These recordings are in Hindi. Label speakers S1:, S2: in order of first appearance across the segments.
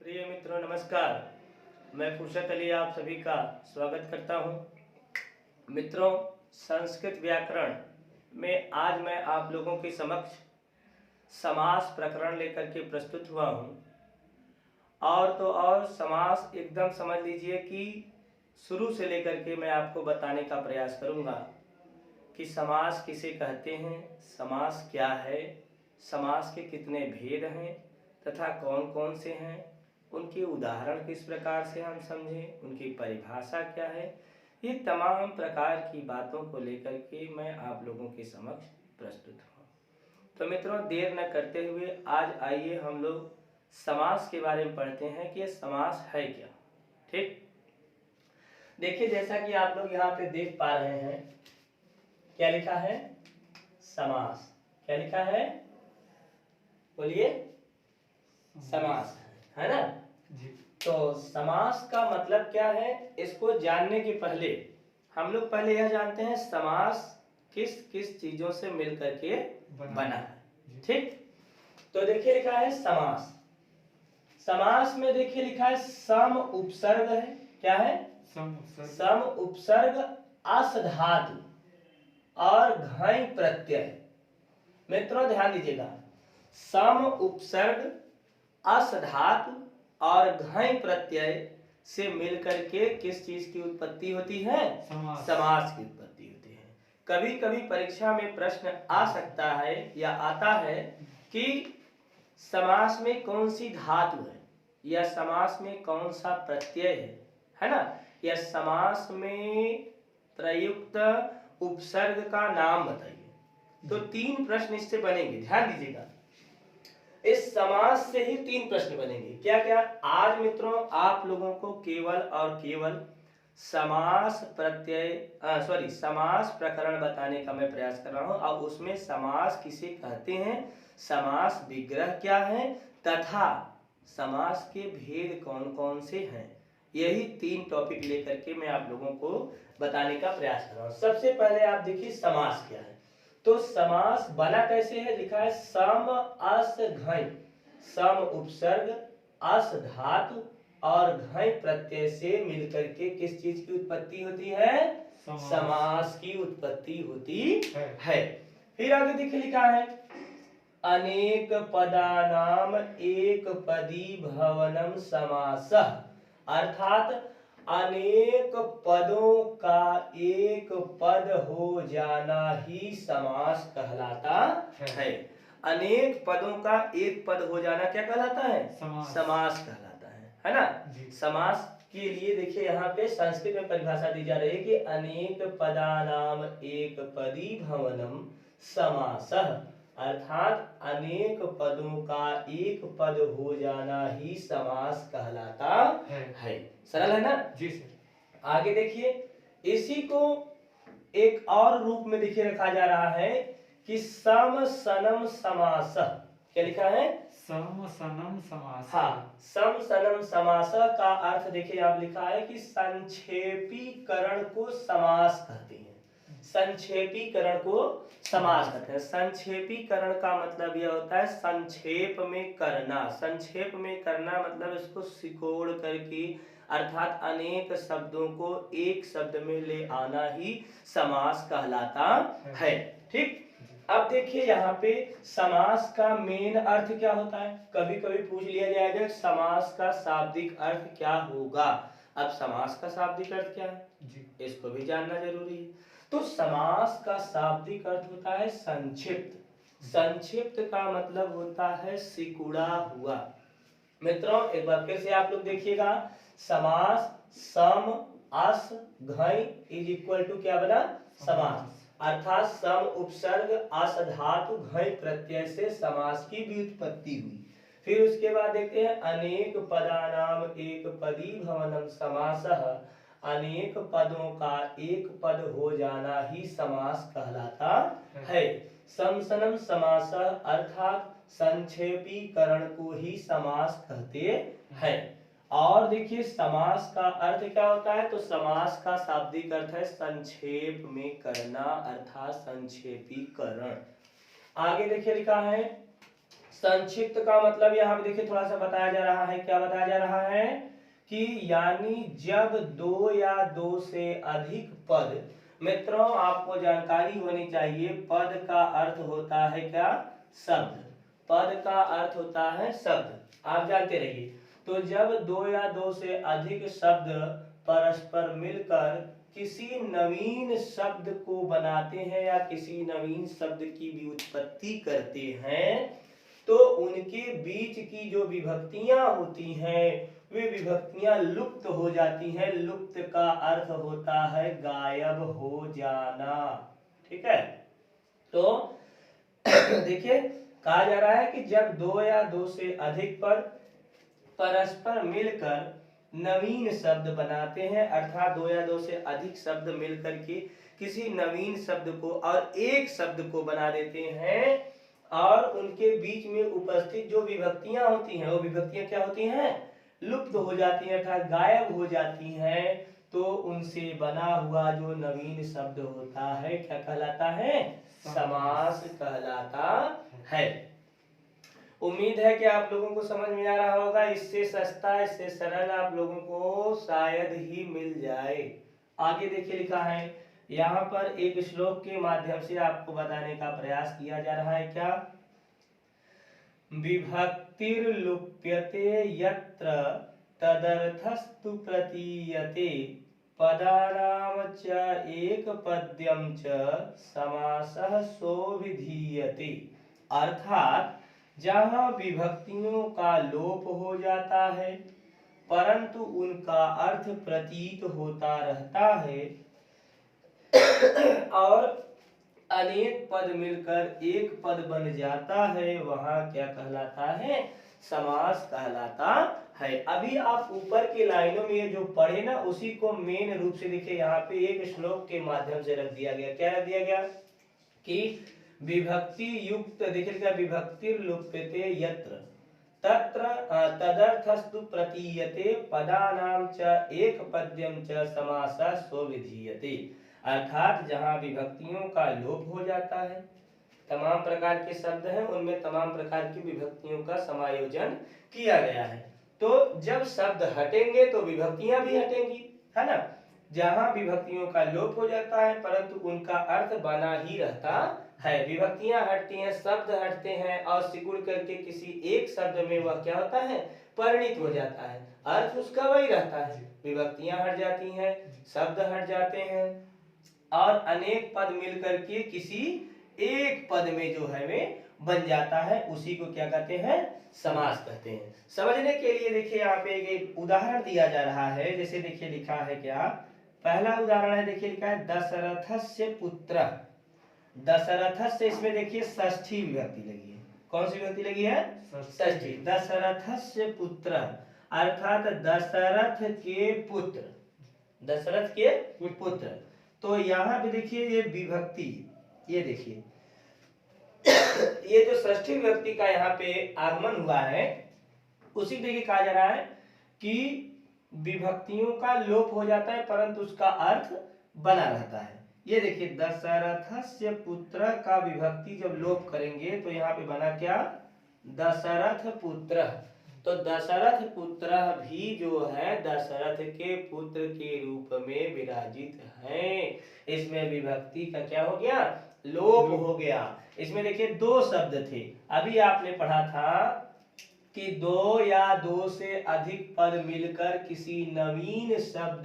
S1: प्रिय मित्रों नमस्कार। मैं फुर्सत अली आप सभी का स्वागत करता हूं। मित्रों, संस्कृत व्याकरण में आज मैं आप लोगों के समक्ष समास प्रकरण लेकर के प्रस्तुत हुआ हूं। और तो और समास एकदम समझ लीजिए कि शुरू से लेकर के मैं आपको बताने का प्रयास करूंगा कि समास किसे कहते हैं, समास क्या है, समास के कितने भेद हैं तथा कौन कौन से हैं, उनके उदाहरण किस प्रकार से हम समझें, उनकी परिभाषा क्या है। ये तमाम प्रकार की बातों को लेकर के मैं आप लोगों के समक्ष प्रस्तुत हूँ। तो मित्रों, देर न करते हुए आज आइए हम लोग समास के बारे में पढ़ते हैं कि ये समास है क्या। ठीक, देखिए जैसा कि आप लोग यहाँ पे देख पा रहे हैं, क्या लिखा है? समास। क्या लिखा है? बोलिए। समास है ना जी। तो समास का मतलब क्या है, इसको जानने के पहले हम लोग पहले यह जानते हैं समास किस किस चीजों से मिल करके बना है। ठीक, तो देखिए लिखा है समास। समास में देखिए लिखा है सम उपसर्ग है। क्या है? सम उपसर्ग अस धातु और घई प्रत्यय। मित्रों ध्यान दीजिएगा, सम उपसर्ग अस धातु और घई प्रत्यय से मिलकर के किस चीज की उत्पत्ति होती है? समास की उत्पत्ति होती है। कभी कभी परीक्षा में प्रश्न आ सकता है या आता है कि समास में कौन सी धातु है, या समास में कौन सा प्रत्यय है ना, या समास में प्रयुक्त उपसर्ग का नाम बताइए। तो 3 प्रश्न इससे बनेंगे, ध्यान दीजिएगा। इस समास से ही 3 प्रश्न बनेंगे। क्या क्या? आज मित्रों आप लोगों को केवल और केवल समास प्रत्यय समास प्रकरण बताने का मैं प्रयास कर रहा हूं। अब उसमें समास किसे कहते हैं, समास विग्रह क्या है तथा समास के भेद कौन कौन से हैं, यही 3 टॉपिक लेकर के मैं आप लोगों को बताने का प्रयास कर रहा हूं। सबसे पहले आप देखिए समास क्या है। तो समास बना कैसे है? लिखा है सम अस घई। सम उपसर्ग अस धातु और घई प्रत्यय से मिलकर के किस चीज की उत्पत्ति होती है? समास की उत्पत्ति होती है। फिर आगे देखिए लिखा है अनेक पदानाम एक पदी भवनम समासः। अर्थात अनेक पदों का एक पद हो जाना ही समास कहलाता है। अनेक पदों का एक पद हो जाना क्या कहलाता है? समास कहलाता है ना। समास के लिए देखिए यहाँ पे संस्कृत में परिभाषा दी जा रही है कि अनेक पदानाम एक पदी भवनम समासः। अर्थात अनेक पदों का एक पद हो जाना ही समास कहलाता है। सरल है ना जी सर। आगे देखिए, इसी को एक और रूप में देखिए रखा जा रहा है कि सम सनम समासः। क्या लिखा है?
S2: सम सनम समास।
S1: हाँ, सम सनम समासः का अर्थ देखिए आप लिखा है कि संक्षेपीकरण को समास कहते हैं। संक्षेपीकरण को समास कहते हैं। संक्षेपीकरण का मतलब यह होता है संक्षेप में करना। संक्षेप में करना मतलब इसको सिकोड़ करके, अर्थात अनेक शब्दों को एक शब्द में ले आना ही समास कहलाता है। ठीक, अब देखिए यहाँ पे समास का मेन अर्थ क्या होता है। कभी कभी पूछ लिया जाएगा समास का शाब्दिक अर्थ क्या होगा। अब समास का शाब्दिक अर्थ क्या है जी, इसको भी जानना जरूरी है। तो समास का शाब्दिक अर्थ होता है संक्षिप्त। संक्षिप्त का मतलब होता है सिकुड़ा हुआ। मित्रों एक बार फिर से आप लोग देखिएगा, समास सम अस घई इज इक्वल टू क्या बना? समास। अर्थात सम उपसर्ग अस धातु घई प्रत्यय से समास की व्युत्पत्ति हुई। फिर उसके बाद देखते हैं अनेक पदानाम एक पदी भवनम समासः। अनेक पदों का एक पद हो जाना ही समास कहलाता है। समसनम समासः अर्थात संक्षेपीकरण को ही समास कहते हैं। और देखिए समास का अर्थ क्या होता है, तो समास का शाब्दिक अर्थ है संक्षेप में करना, अर्थात संक्षेपीकरण। आगे देखिए लिखा है संक्षिप्त का मतलब यहाँ पे देखिए थोड़ा सा बताया जा रहा है, क्या बताया जा रहा है कि यानी जब दो या दो से अधिक पद, मित्रों आपको जानकारी होनी चाहिए, पद का अर्थ होता है क्या? शब्द। पद का अर्थ होता है शब्द, आप जानते रहिए। तो जब दो या दो से अधिक शब्द परस्पर मिलकर किसी नवीन शब्द को बनाते हैं या किसी नवीन शब्द की भी उत्पत्ति करते हैं, तो उनके बीच की जो विभक्तियां होती हैं वे विभक्तियां लुप्त हो जाती हैं। लुप्त का अर्थ होता है गायब हो जाना, ठीक है। तो देखिए कहा जा रहा है कि जब दो या दो से अधिक पद परस्पर मिलकर नवीन शब्द बनाते हैं, अर्थात दो या दो से अधिक शब्द मिलकर के किसी नवीन शब्द को और एक शब्द को बना देते हैं, और उनके बीच में उपस्थित जो विभक्तियां होती हैं वो विभक्तियां क्या होती हैं? लुप्त हो जाती हैं, अर्थात गायब हो जाती हैं। तो उनसे बना हुआ जो नवीन शब्द होता है क्या कहलाता है? समास कहलाता है। उम्मीद है कि आप लोगों को समझ में आ रहा होगा। इससे सस्ता, इससे सरल आप लोगों को शायद ही मिल जाए। आगे देखिए लिखा है, यहाँ पर एक श्लोक के माध्यम से आपको बताने का प्रयास किया जा रहा है, क्या? विभक्तिर्लुप्यते यत्र तदर्थस्तु प्रतीयते पदानां च एकपद्यं च समासः सोऽभिधीयते। अर्थात जहाँ विभक्तियों का लोप हो जाता है परंतु उनका अर्थ प्रतीत होता रहता है और अनेक पद मिलकर एक पद बन जाता है, वहां क्या कहलाता है? समास कहलाता है। अभी आप ऊपर की लाइनों में ये जो पढ़े ना, उसी को मेन रूप से देखिए यहाँ पे एक श्लोक के माध्यम से रख दिया गया। क्या रख दिया गया? कि विभक्ति युक्त, देखिएगा, विभक्तिर्लुप्यते यत्र तत्र तदर्थस्तु प्रतीयते पदानां च एकपद्यं च समासः स्वविधीयते। अर्थात जहाँ विभक्तियों का लोप हो जाता है, तमाम प्रकार के शब्द हैं उनमें तमाम प्रकार की विभक्तियों का समायोजन किया गया है। तो जब शब्द हटेंगे तो विभक्तियां भी हटेंगी, है ना। जहाँ विभक्तियों का लोप हो जाता है परंतु उनका अर्थ बना ही रहता है। विभक्तियां हटती हैं, शब्द हटते हैं और सिकुड़ करके किसी एक शब्द में वह क्या होता है? परिणित हो जाता है। अर्थ उसका वही रहता है। विभक्तियां हट जाती हैं, शब्द हट जाते हैं और अनेक पद मिलकर के किसी एक पद में जो है वे बन जाता है। उसी को क्या कहते हैं? समास कहते हैं। समझने के लिए देखिए यहाँ पे एक उदाहरण दिया जा रहा है। जैसे देखिए लिखा है, क्या? पहला उदाहरण है, देखिए लिखा है दशरथस्य पुत्र। दशरथस्य, इसमें देखिए षष्ठी विभक्ति लगी है। कौन सी विभक्ति लगी है? षष्ठी। दशरथस्य पुत्र अर्थात दशरथ के पुत्र, दशरथ के पुत्र। तो यहाँ पे देखिए ये विभक्ति, ये देखिए ये जो षष्ठी विभक्ति का यहाँ पे आगमन हुआ है, उसी देखिए कहा जा रहा है कि विभक्तियों का लोप हो जाता है परंतु उसका अर्थ बना रहता है। ये देखिए दशरथस्य पुत्र का विभक्ति जब लोप करेंगे तो यहाँ पे बना क्या? दशरथ पुत्र। तो दशरथ पुत्र भी जो है दशरथ के पुत्र के रूप में विराजित है। इसमें विभक्ति का क्या हो गया? लोप हो गया। इसमें देखिए दो शब्द थे, अभी आपने पढ़ा था कि दो या दो से अधिक पद मिलकर किसी नवीन शब्द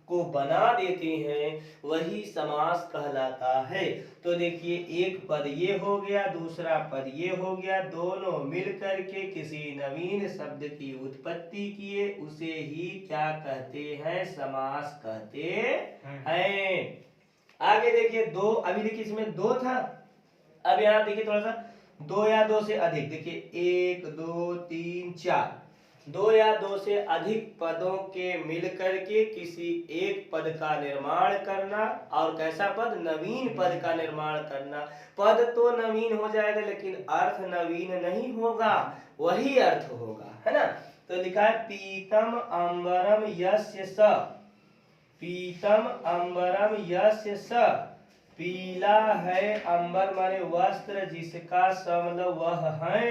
S1: को बना देते हैं, वही समास कहलाता है। तो देखिए एक पद ये हो गया, दूसरा पद ये हो गया, दोनों मिलकर के किसी नवीन शब्द की उत्पत्ति किए, उसे ही क्या कहते हैं? समास कहते हैं। आगे देखिए दो, अभी देखिए इसमें दो था, अब यहाँ देखिए थोड़ा सा दो या दो से अधिक, देखिए 1 2 3 4, दो या दो से अधिक पदों के मिलकर के किसी एक पद का निर्माण करना। और कैसा पद? नवीन पद का निर्माण करना। पद तो नवीन हो जाएगा लेकिन अर्थ नवीन नहीं होगा, वही अर्थ होगा, है ना। तो लिखा है पीतम अंबरम यस्य स, पीतम अंबरम यस्य स, पीला है अंबर माने वस्त्र जिसका स मतलब वह है।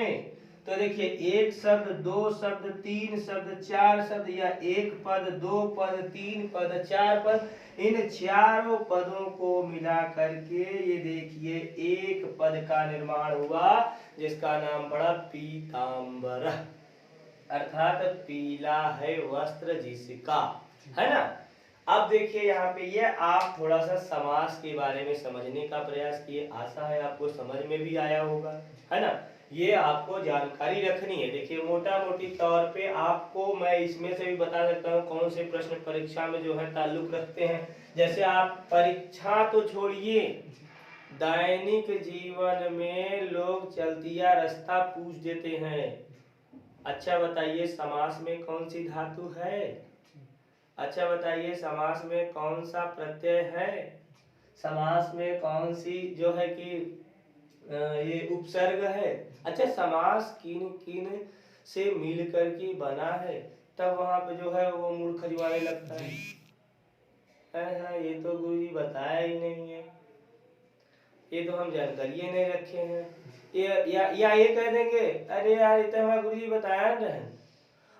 S1: तो देखिए एक शब्द, दो शब्द, तीन शब्द, चार शब्द, या एक पद, दो पद, तीन पद, चार पद, इन चारों पदों को मिला करके ये देखिए एक पद का निर्माण हुआ जिसका नाम पड़ा पीतांबर, अर्थात पीला है वस्त्र जिसका, है ना। अब देखिए यहाँ पे ये आप थोड़ा सा समास के बारे में समझने का प्रयास किए, आशा है आपको समझ में भी आया होगा, है ना। ये आपको जानकारी रखनी है। देखिए मोटा मोटी तौर पे आपको मैं इसमें से भी बता सकता हूँ कौन से प्रश्न परीक्षा में जो है ताल्लुक रखते हैं। जैसे आप परीक्षा तो छोड़िए, दैनिक जीवन में लोग चलतिया रास्ता पूछ देते हैं, अच्छा बताइए समास में कौन सी धातु है, अच्छा बताइए समास में कौन सा प्रत्यय है, समास में कौन सी जो है कि ये उपसर्ग है, अच्छा समास किन किन से मिल करके बना है, तब वहां पे जो है वो मूर्ख जुआने लगता है। हाँ, ये तो गुरुजी बताया ही नहीं है, ये तो हम जानकारी नहीं रखे हैं, या ये कह देंगे अरे यार ये तो हमारे गुरुजी बताया नहीं,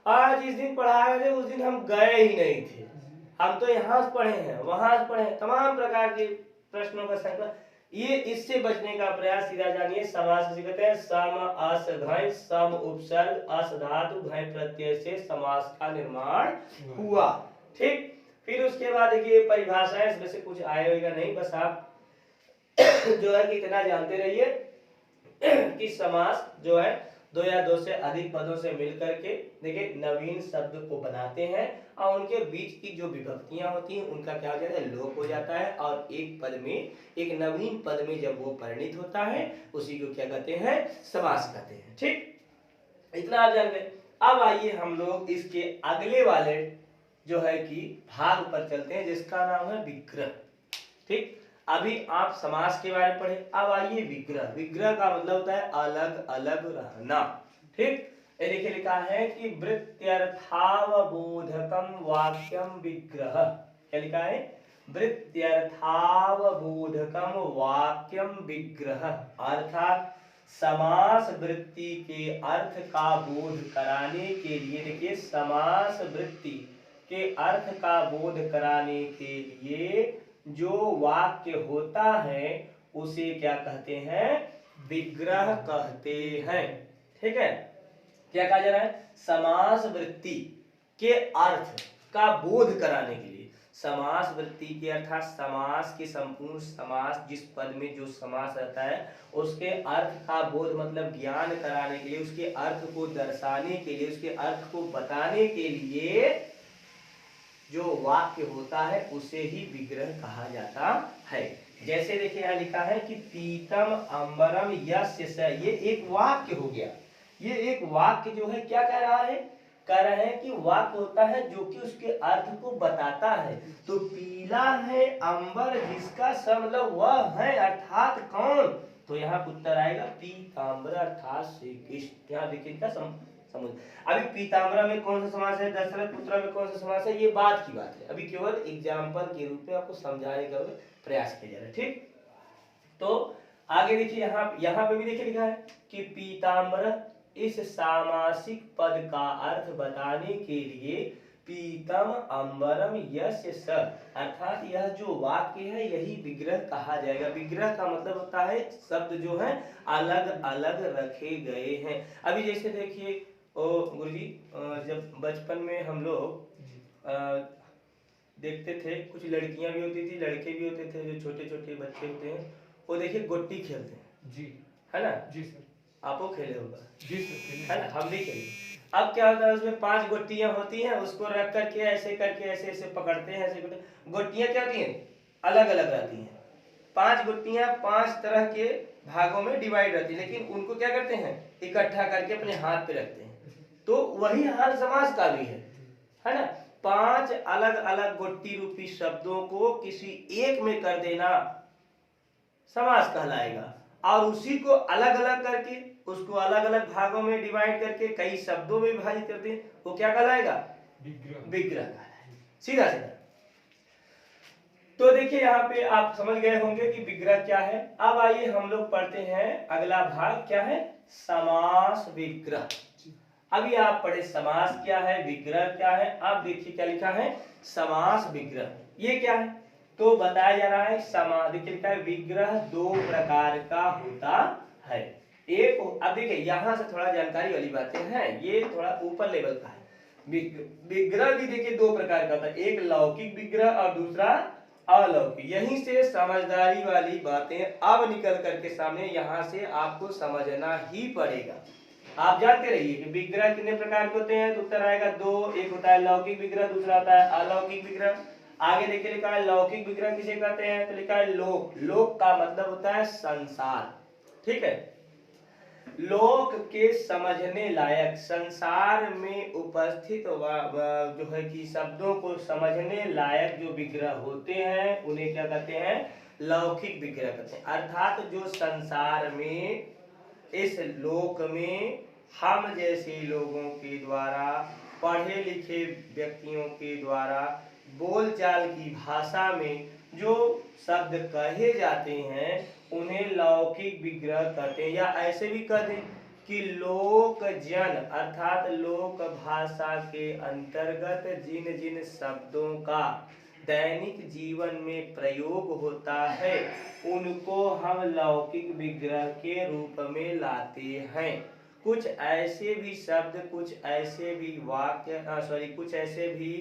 S1: आज जिस दिन पढ़ाए थे उस दिन हम गए ही नहीं थे, हम तो यहाँ से पढ़े हैं वहां से पढ़े हैं, तमाम प्रकार के प्रश्नों का संकलन। ये इससे बचने का प्रयास सीधा जानिए समास से कहते हैं सम अस घय सम उपसर्ग अस धातु घय प्रत्यय से समास का निर्माण हुआ, ठीक। फिर उसके बाद देखिए परिभाषाएं, इसमें से कुछ आएगा नहीं, बस आप जो है कि इतना जानते रहिए कि समास जो है दो या दो से अधिक पदों से मिलकर के देखिए नवीन शब्द को बनाते हैं और उनके बीच की जो विभक्तियां होती हैं उनका क्या हो जाता है, लोप हो जाता है, और एक पद में, एक नवीन पद में जब वो परिणित होता है उसी को क्या कहते हैं, समास कहते हैं, ठीक। इतना आप जान गए। अब आइए हम लोग इसके अगले वाले जो है कि भाग पर चलते हैं जिसका नाम है विग्रह, ठीक। अभी आप समास के बारे में पढ़े, अब आइए विग्रह। विग्रह का मतलब होता है अलग अलग रहना, ठीक। ये देखिए लिखा है कि वृत्त्यर्थावबोधकम वाक्यम विग्रह, क्या लिखा है, वृत्त्यर्थावबोधकम वाक्यम विग्रह, अर्थात समास वृत्ति के अर्थ का बोध कराने के लिए, देखिए समास वृत्ति के अर्थ का बोध कराने के लिए जो वाक्य होता है उसे क्या कहते हैं, विग्रह कहते हैं, ठीक है। क्या कहा जा रहा है, समास वृत्ति के अर्थ का बोध कराने के लिए, समास वृत्ति के अर्थात समास के संपूर्ण समास, जिस पद में जो समास रहता है उसके अर्थ का बोध मतलब ज्ञान कराने के लिए, उसके अर्थ को दर्शाने के लिए, उसके अर्थ को बताने के लिए जो वाक्य होता है उसे ही विग्रह कहा जाता है। जैसे देखिए यहाँ लिखा है कि पीतम अंबरम यस्य स, ये एक वाक्य हो गया, ये एक वाक्य जो है क्या कह रहा है, कह रहे हैं कि वाक्य होता है जो कि उसके अर्थ को बताता है। तो पीला है अंबर जिसका स मतलब वह है, अर्थात कौन, तो यहाँ उत्तर आएगा पीताम्बर अर्थात श्री कृष्ण। यहाँ देखिए क्या समझ, अभी पीताम्बरा में कौन सा समास है, दशरथ पुत्र में कौन सा समास है, ये बात की बात है, अभी केवल एग्जाम्पल के रूप में आपको समझाने का प्रयास किया जा रहा है, ठीक। तो आगे देखिए यहाँ पे भी देखिए लिखा है कि पीताम्बर इस सामासिक पद का अर्थ बताने के लिए पीतम अंबरम यस्य स, अर्थात यह जो वाक्य है यही विग्रह कहा जाएगा। विग्रह का मतलब होता है शब्द जो है अलग अलग रखे गए हैं। अभी जैसे देखिए गुरुजी, जब बचपन में हम लोग देखते थे, कुछ लड़कियां भी होती थी लड़के भी होते थे, जो छोटे छोटे बच्चे होते हैं वो देखिए गोटी खेलते हैं, जी है ना, जी सर, आपको खेले होगा, जी सर, है ना, हम भी खेले। अब क्या होता है उसमें 5 गोटियां होती हैं, उसको रख करके ऐसे करके ऐसे ऐसे पकड़ते हैं, ऐसे करते, गोटियां क्या होती हैं, अलग अलग रहती हैं, 5 गोटियां 5 तरह के भागों में डिवाइड रहती है, लेकिन उनको क्या करते हैं, इकट्ठा करके अपने हाथ पे रखते हैं। तो वही हाल समास का भी है ना, 5 अलग अलग गोटी रूपी शब्दों को किसी एक में कर देना समास कहलाएगा, और उसी को अलग अलग करके उसको अलग अलग भागों में डिवाइड करके कई शब्दों में विभाजित कर दे, वो क्या कहलाएगा, विग्रह कहलाएगा, सीधा सीधा। तो देखिए यहाँ पे आप समझ गए होंगे कि विग्रह क्या है। अब आइए हम लोग पढ़ते हैं अगला भाग, क्या है, समास विग्रह। अभी आप पढ़े समास क्या है, विग्रह क्या है। अब देखिए क्या लिखा है, समास विग्रह। ये क्या है, तो बताया जा रहा है समास, देखिए लिखा है विग्रह दो प्रकार का होता है। एक, अब देखिए यहाँ से थोड़ा जानकारी वाली बातें हैं, ये थोड़ा ऊपर लेवल का है। विग्रह भी देखिए दो प्रकार का होता है, एक लौकिक विग्रह और दूसरा अलौकिक। यहीं से समझदारी वाली बातें अब निकल करके सामने, यहाँ से आपको समझना ही पड़ेगा। आप जानते रहिए कि विग्रह कितने प्रकार के होते हैं, तो उत्तर आएगा दो। एक होता है लौकिक विग्रह, दूसरा होता है अलौकिक विग्रह। आगे देखिए लिखा है लौकिक विग्रह किसे कहते हैं, तो लिखा है लोक। लोक का मतलब होता है संसार, ठीक है। लोक के समझने लायक, संसार में उपस्थित जो है कि शब्दों को समझने लायक जो विग्रह होते हैं उन्हें क्या कहते हैं, लौकिक विग्रह कहते हैं। अर्थात जो संसार में, इस लोक में हम जैसे लोगों के द्वारा, पढ़े लिखे व्यक्तियों के द्वारा बोलचाल की भाषा में जो शब्द कहे जाते हैं उन्हें लौकिक विग्रह कहते हैं। या ऐसे भी कह दें कि लोक जन, अर्थात लोक भाषा के अंतर्गत जिन जिन शब्दों का दैनिक जीवन में प्रयोग होता है उनको हम लौकिक विग्रह के रूप में लाते हैं। कुछ ऐसे भी शब्द, कुछ ऐसे भी वाक्य, कुछ ऐसे भी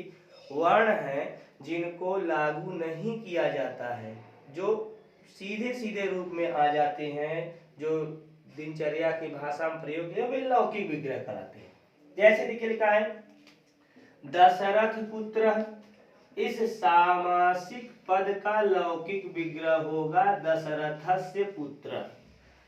S1: वर्ण हैं जिनको लागू नहीं किया जाता है, जो सीधे सीधे रूप में आ जाते हैं, जो दिनचर्या की भाषा में प्रयोग किया, वे लौकिक विग्रह कहलाते हैं। जैसे देखिए लिखा है दशरथ पुत्र, इस सामासिक पद का लौकिक विग्रह होगा दशरथस्य पुत्र।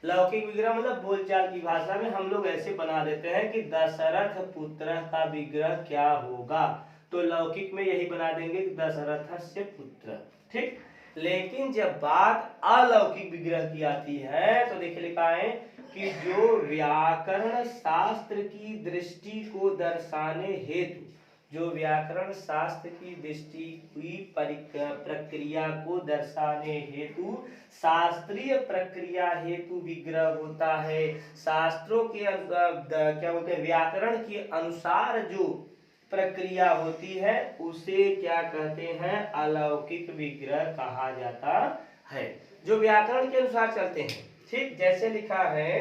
S1: लौकिक विग्रह मतलब बोलचाल की भाषा में हम लोग ऐसे बना देते हैं कि दशरथ पुत्र का विग्रह क्या होगा, तो लौकिक में यही बना देंगे कि दशरथस्य पुत्र, ठीक। लेकिन जब बात अलौकिक विग्रह की आती है तो देखिए लिखा है कि जो व्याकरण शास्त्र की दृष्टि को दर्शाने हेतु, जो व्याकरण शास्त्र की दृष्टि की प्रक्रिया को दर्शाने हेतु, शास्त्रीय प्रक्रिया हेतु विग्रह होता है। शास्त्रों के क्या बोलते हैं, व्याकरण के अनुसार जो प्रक्रिया होती है उसे क्या कहते हैं, अलौकिक विग्रह कहा जाता है, जो व्याकरण के अनुसार चलते हैं, ठीक। जैसे लिखा है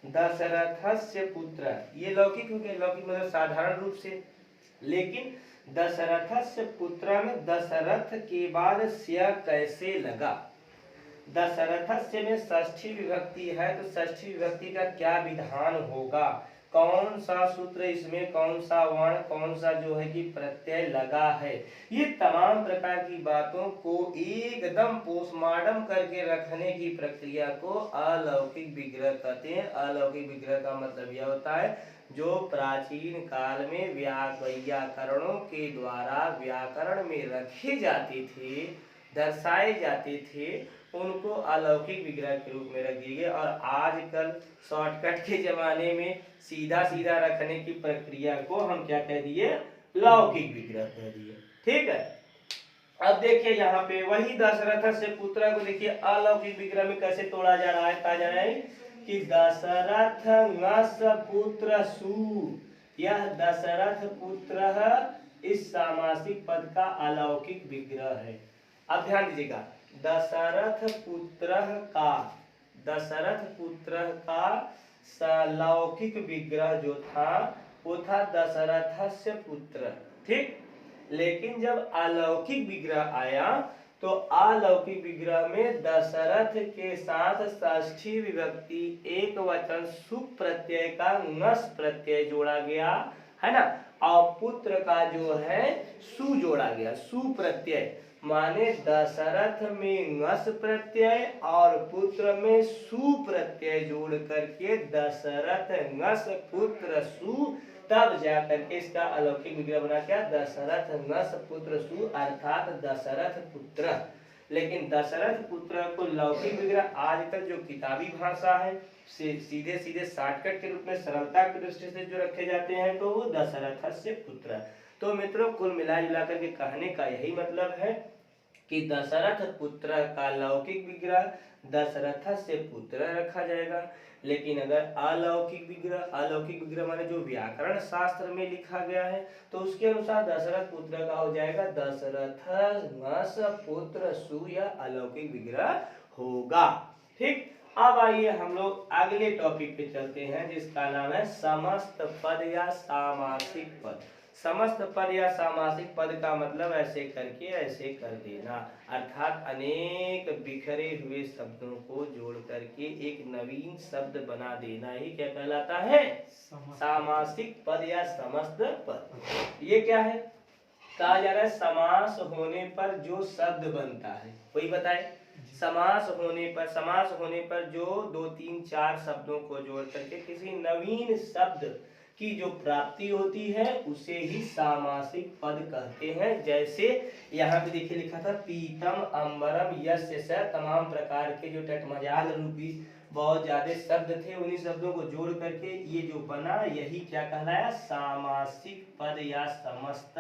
S1: दशरथस्य पुत्र, ये लौकिक हो गया, लौकिक मतलब साधारण रूप से। लेकिन दशरथस्य पुत्र में दशरथ के बाद स्य कैसे लगा, दशरथस्य में षष्ठी विभक्ति है तो षष्ठी विभक्ति का क्या विधान होगा, कौन सा सूत्र इसमें, कौन सा वर्ण, कौन सा जो है कि प्रत्यय लगा है, ये तमाम प्रकार की बातों को एकदम पोस्टमार्टम करके रखने की प्रक्रिया को अलौकिक विग्रह कहते हैं। अलौकिक विग्रह का मतलब यह होता है जो प्राचीन काल में व्याकरणों के द्वारा व्याकरण में रखे जाते थे, दर्शाए जाते थे, उनको अलौकिक विग्रह के रूप में रख दिए गए। और आजकल शॉर्टकट के जमाने में सीधा सीधा रखने की प्रक्रिया को हम क्या कह दिए, लौकिक विग्रह कह दिए, ठीक है। अब देखिए यहाँ पे वही दशरथ से पुत्र को देखिए अलौकिक विग्रह में कैसे तोड़ा जा रहा है, कहा जा रहा है कि दशरथ नस पुत्र सु, यह दशरथ पुत्र इस सामासिक पद का अलौकिक विग्रह है। अब ध्यान दीजिएगा, दशरथ पुत्र का लौकिक विग्रह जो था वो था दशरथस्य पुत्र, ठीक। लेकिन जब अलौकिक विग्रह आया तो अलौकिक विग्रह में दशरथ के साथ षष्ठी विभक्ति एक वचन सुख प्रत्यय का नस प्रत्यय जोड़ा गया है ना, और पुत्र का जो है सु जोड़ा गया, सु प्रत्यय, माने दशरथ में नस प्रत्यय और पुत्र में सु प्रत्यय जोड़ करके दशरथ नस पुत्र सु, तब जाकर के इसका अलौकिक विग्रह बना क्या, दशरथ नस पुत्र सु अर्थात दशरथ पुत्र। लेकिन दशरथ पुत्र को लौकिक विग्रह आजकल जो किताबी भाषा है सीधे सीधे शॉर्टकट के रूप में सरलता की दृष्टि से जो रखे जाते हैं तो वो दशरथ से पुत्र। तो मित्रों कुल मिला जुला करके कहने का यही मतलब है कि दशरथ पुत्र का लौकिक विग्रह दशरथ से पुत्र रखा जाएगा। लेकिन अगर अलौकिक विग्रह माने जो व्याकरण शास्त्र में लिखा गया है तो उसके अनुसार दशरथ पुत्र का हो जाएगा दशरथ पुत्र सु या अलौकिक विग्रह होगा। ठीक, अब आइए हम लोग अगले टॉपिक पे चलते हैं जिसका नाम है समस्त पद या सामासिक पद। समस्त पद या सामासिक पद का मतलब ऐसे करके ऐसे कर देना, अर्थात अनेक बिखरे हुए शब्दों को जोड़ करके एक नवीन शब्द बना देना ही क्या कहलाता है? सामासिक पद या समस्त पद। ये क्या है? कहा जा रहा है समास होने पर जो शब्द बनता है, कोई बताए? समास होने पर जो 2, 3, 4 शब्दों को जोड़ करके किसी नवीन शब्द की जो प्राप्ति होती है उसे ही सामासिक पद कहते हैं। जैसे यहाँ पे देखिए लिखा था पीतम अंबरम यस्य स, तमाम प्रकार के जो टटमजाल रूपी बहुत ज्यादा शब्द थे उन्हीं शब्दों को जोड़ करके ये जो बना यही क्या कहलाया? सामासिक पद या समस्त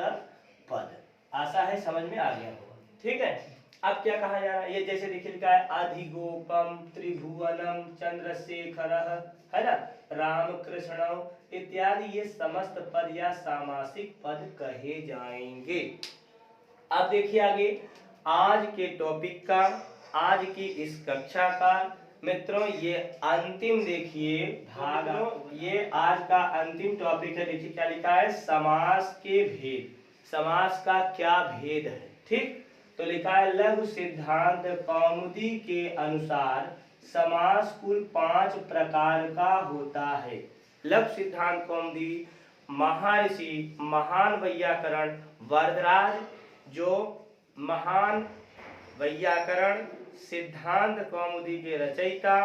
S1: पद। आशा है समझ में आ गया होगा। ठीक है, अब क्या कहा जा रहा है? ये जैसे देखिए लिखा है अधिगोपम त्रिभुवनम चंद्रशेखर, है ना, राम कृष्ण इत्यादि, ये समस्त पद या सामासिक पद कहे जाएंगे। अब देखिए आगे आज के टॉपिक का, आज की इस कक्षा का मित्रों ये अंतिम देखिए भाग, ये आज का अंतिम टॉपिक है। देखिए क्या लिखा है? समास के भेद, समास का क्या भेद है। ठीक, तो लिखा है लघु सिद्धांत कौमुदी के अनुसार समास कुल 5 प्रकार का होता है। लघु सिद्धांत कौमुदी महर्षि महान वैयाकरण वरदराज, जो महान वैयाकरण सिद्धांत कौमुदी के रचयिता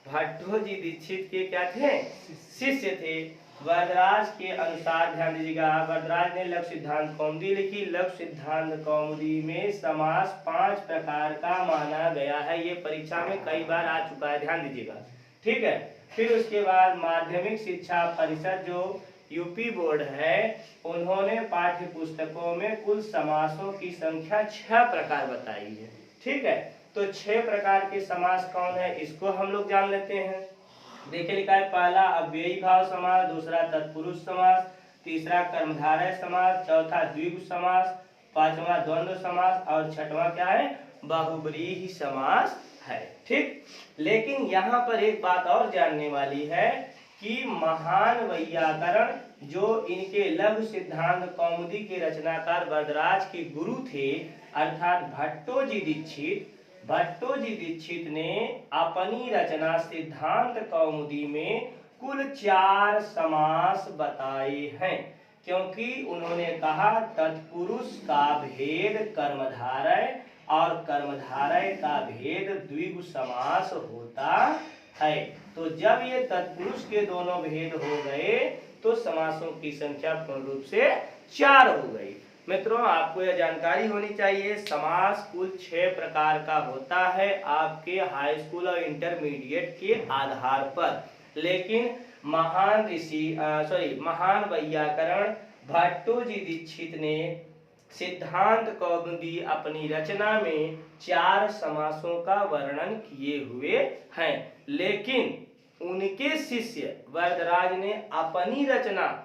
S1: भट्टोजी दीक्षित के क्या थे? शिष्य थे। वरदराज के अनुसार ध्यान दीजिएगा, वरदराज ने लघु सिद्धांत कौमुदी लिखी। लघु सिद्धांत कौमुदी में समास 5 प्रकार का माना गया है। ये परीक्षा में कई बार आ चुका है, ध्यान दीजिएगा। ठीक है, फिर उसके बाद माध्यमिक शिक्षा परिषद जो यूपी बोर्ड है, उन्होंने पाठ्य पुस्तकों में कुल समासों की संख्या 6 प्रकार बताई है। ठीक है, तो 6 प्रकार के समास कौन है इसको हम लोग जान लेते हैं। देखिए लिखा है पहला अव्ययी भाव समास, दूसरा तत्पुरुष समास, तीसरा कर्मधारय समास, चौथा द्विगु समास, पांचवा द्वंद्व समास और छठवां क्या है? बहुब्रीहि समास है। ठीक, लेकिन यहाँ पर एक बात और जानने वाली है कि महान वैयाकरण जो इनके लघु सिद्धांत कौमुदी के रचनाकार वरदराज के गुरु थे, अर्थात भट्टोजी दीक्षित ने अपनी रचना सिद्धांत कौमुदी में कुल 4 समास बताए हैं, क्योंकि उन्होंने कहा तत्पुरुष का भेद कर्मधारय और कर्मधारय का भेद द्विगु समास होता है। तो जब ये तत्पुरुष के दोनों भेद हो गए तो समासों की संख्या पूर्ण रूप से 4 हो गई। मित्रों आपको यह जानकारी होनी चाहिए, समास कुल 6 प्रकार का होता है आपके हाई स्कूल और इंटरमीडिएट के आधार पर। लेकिन महान वैयाकरण भट्टोजी दीक्षित ने सिद्धांत कौमुदी अपनी रचना में 4 समासों का वर्णन किए हुए हैं, लेकिन उनके शिष्य वरदराज ने अपनी रचना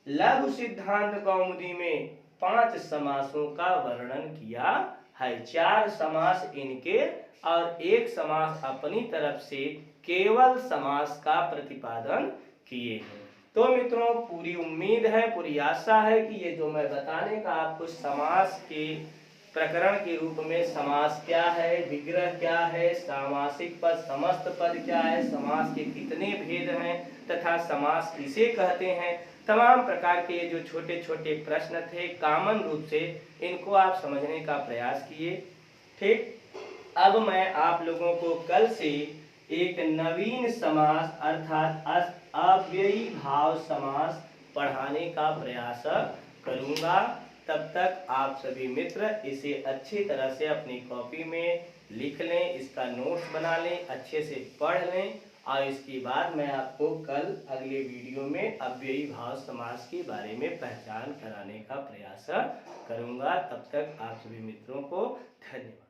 S1: लघु सिद्धांत कौमुदी में 5 समासों का वर्णन किया है। 4 समास इनके और 1 समास अपनी तरफ से केवल समास का प्रतिपादन किए हैं। तो मित्रों पूरी उम्मीद है, पूरी आशा है कि ये जो मैं बताने का आपको समास के प्रकरण के रूप में समास क्या है, विग्रह क्या है, सामासिक पद समस्त पद क्या है, समास के कितने भेद हैं तथा समास किसे कहते हैं, तमाम प्रकार के जो छोटे छोटे प्रश्न थे कॉमन रूप से इनको आप समझने का प्रयास किए। ठीक, अब मैं आप लोगों को कल से एक नवीन समास अर्थात अव्ययी भाव समास पढ़ाने का प्रयास करूंगा। तब तक आप सभी मित्र इसे अच्छी तरह से अपनी कॉपी में लिख लें, इसका नोट्स बना लें, अच्छे से पढ़ लें और इसके बाद मैं आपको कल अगले वीडियो में अव्ययी भाव समास के बारे में पहचान कराने का प्रयास करूंगा। तब तक आप सभी मित्रों को धन्यवाद।